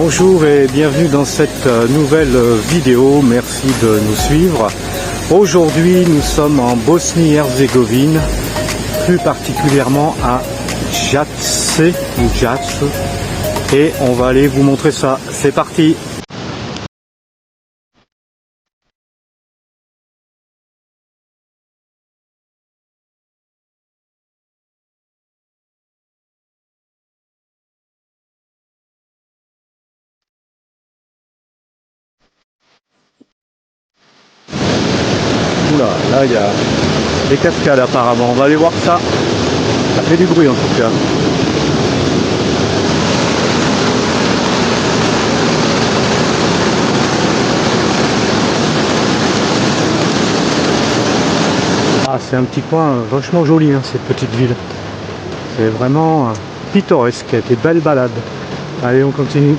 Bonjour et bienvenue dans cette nouvelle vidéo, merci de nous suivre. Aujourd'hui nous sommes en Bosnie-Herzégovine, plus particulièrement à Jatce et on va aller vous montrer ça. C'est parti! Oula, là il y a des cascades apparemment, on va aller voir ça. Ça fait du bruit en tout cas. Ah, c'est un petit coin vachement joli hein, cette petite ville. C'est vraiment pittoresque, des belles balades. Allez, on continue.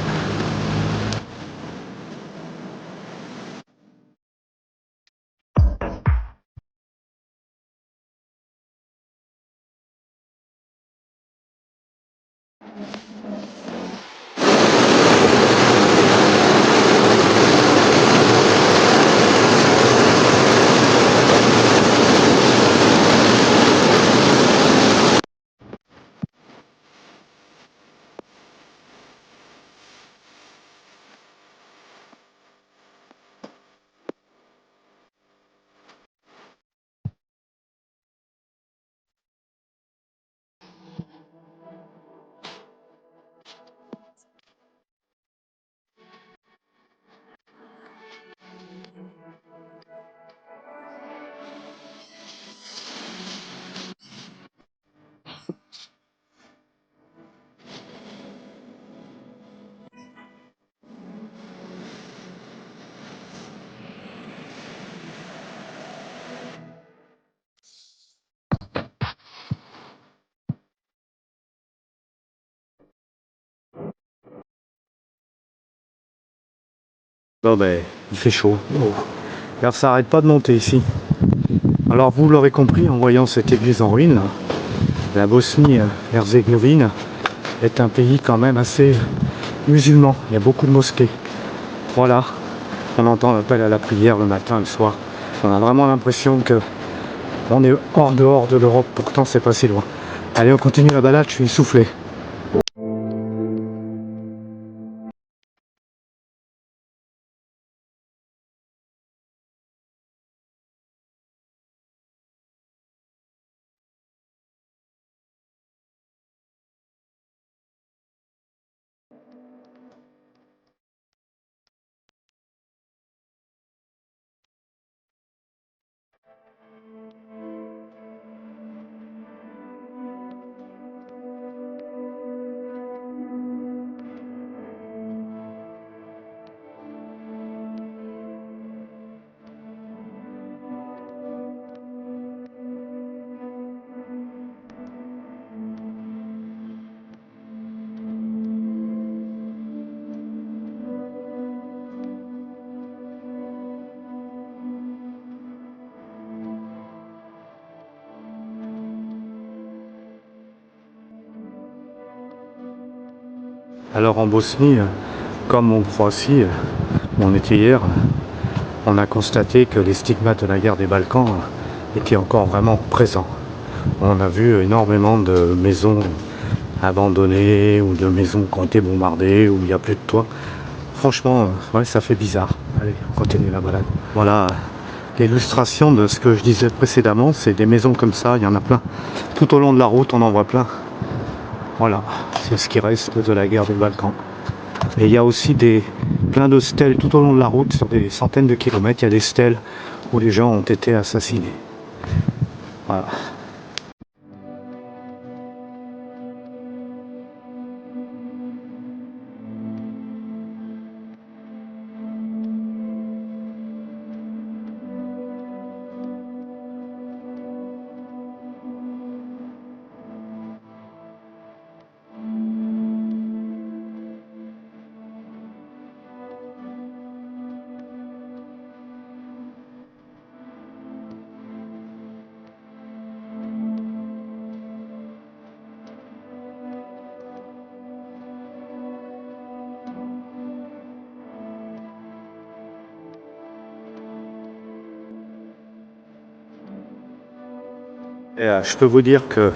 Bon ben, il fait chaud. Oh. Car ça arrête pas de monter ici. Alors vous l'aurez compris en voyant cette église en ruine, la Bosnie-Herzégovine est un pays quand même assez musulman. Il y a beaucoup de mosquées. Voilà, on entend l'appel à la prière le matin et le soir. On a vraiment l'impression que on est hors dehors de l'Europe, pourtant c'est pas si loin. Allez, on continue la balade, je suis essoufflé. Alors en Bosnie, comme en Croatie, où on était hier, on a constaté que les stigmates de la guerre des Balkans étaient encore vraiment présents. On a vu énormément de maisons abandonnées ou de maisons qui ont été bombardées, où il n'y a plus de toit. Franchement, ouais, ça fait bizarre. Allez, on continue la balade. Voilà l'illustration de ce que je disais précédemment, c'est des maisons comme ça, il y en a plein. Tout au long de la route, on en voit plein. Voilà, c'est ce qui reste de la guerre des Balkans. Et il y a aussi plein de stèles tout au long de la route, sur des centaines de kilomètres, il y a des stèles où les gens ont été assassinés. Voilà. Et je peux vous dire que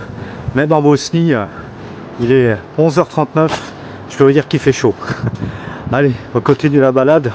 même en Bosnie, il est 11h39, je peux vous dire qu'il fait chaud. Allez, on continue la balade.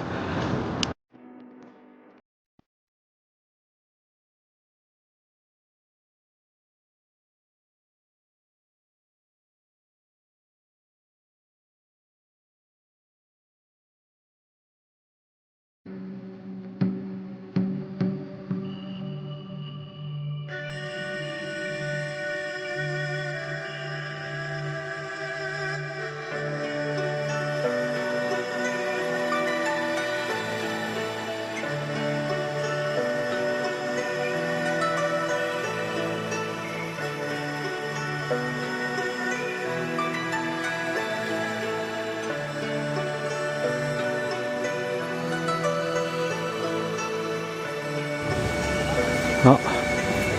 Ah,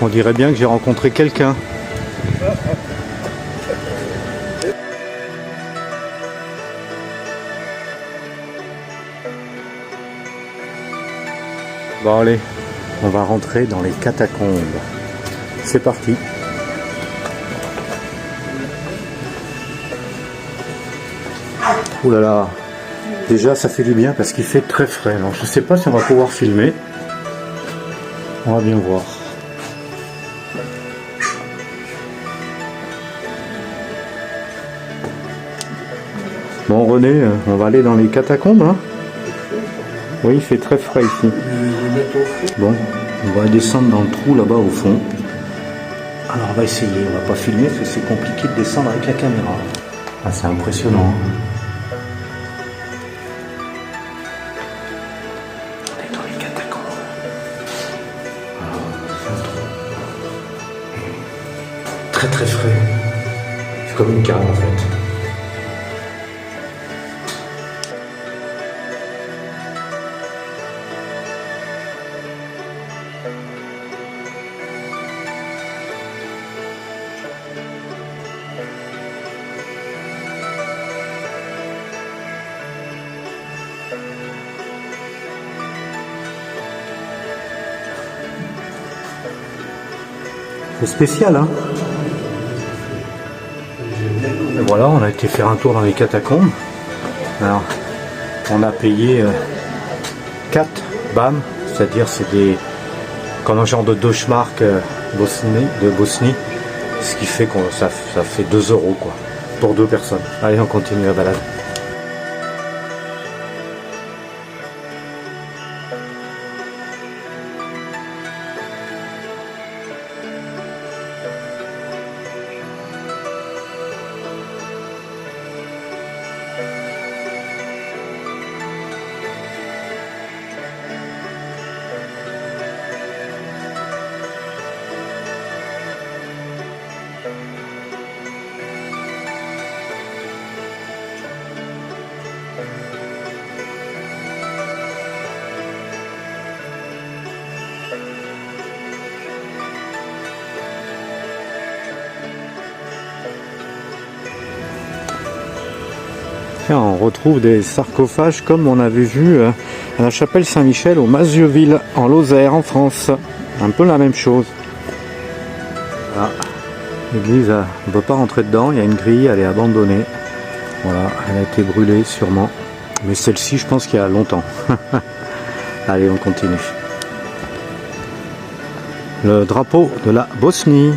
on dirait bien que j'ai rencontré quelqu'un. Bon allez, on va rentrer dans les catacombes. C'est parti. Ouh là là, déjà ça fait du bien parce qu'il fait très frais. Alors je sais pas si on va pouvoir filmer. On va bien voir. Bon René, on va aller dans les catacombes hein. Oui, il fait très frais ici. Bon, on va descendre dans le trou là-bas au fond. Alors on va essayer, on va pas filmer parce que c'est compliqué de descendre avec la caméra. Ah, c'est impressionnant. On est dans les catacombes. Alors, c'est un trou. Très très frais. C'est comme une cave en fait. C'est spécial, hein. Et voilà, on a été faire un tour dans les catacombes. Alors, on a payé 4 BAM, c'est-à-dire c'est des comme un genre de Deutschmark de Bosnie, ce qui fait que ça fait 2 € quoi, pour 2 personnes. Allez, on continue la balade. Tiens, on retrouve des sarcophages comme on avait vu à la chapelle Saint-Michel au Mazieuville, en Lozère, en France. Un peu la même chose. Voilà. L'église, on ne peut pas rentrer dedans, il y a une grille, elle est abandonnée. Voilà, elle a été brûlée sûrement. Mais celle-ci, je pense qu'il y a longtemps. Allez, on continue. Le drapeau de la Bosnie.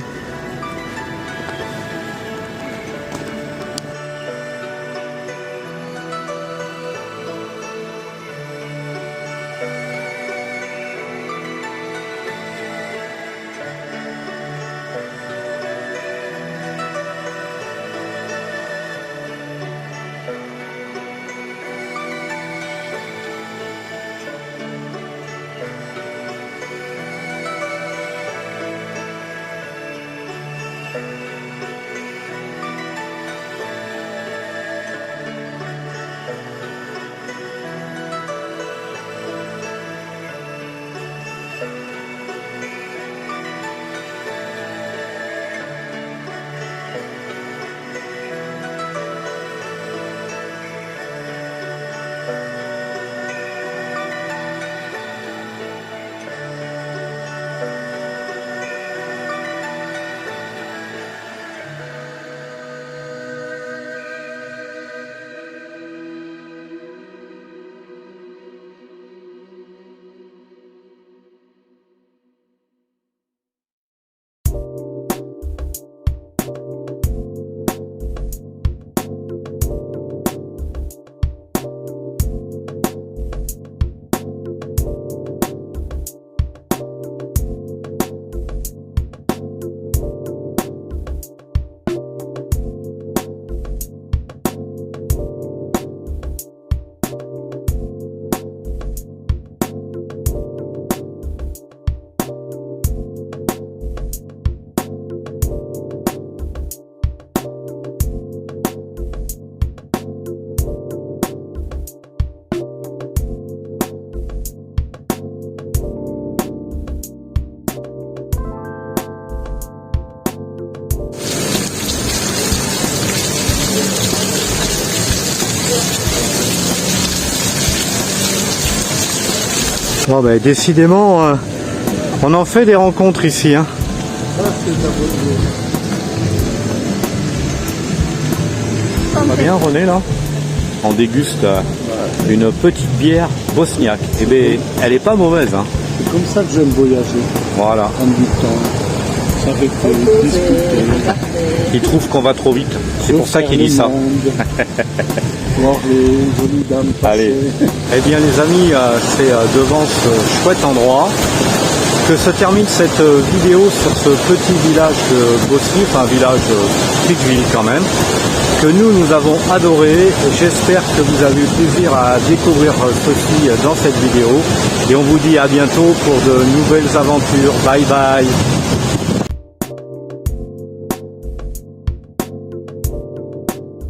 Bon, bah, décidément, on en fait des rencontres ici. Hein. Ça va bien, René, là? On déguste une petite bière bosniaque. Eh bien, elle est pas mauvaise. Hein. C'est comme ça que j'aime voyager. Voilà. Prendre du temps, s'arrêter, discuter. Il trouve qu'on va trop vite. C'est pour ça qu'il dit ça. Voir les jolies dames passer. Allez. Eh bien, les amis, c'est devant ce chouette endroit que se termine cette vidéo sur ce petit village de Bosnie, enfin un village petite ville quand même, que nous avons adoré. J'espère que vous avez eu plaisir à découvrir ceci dans cette vidéo et on vous dit à bientôt pour de nouvelles aventures. Bye bye.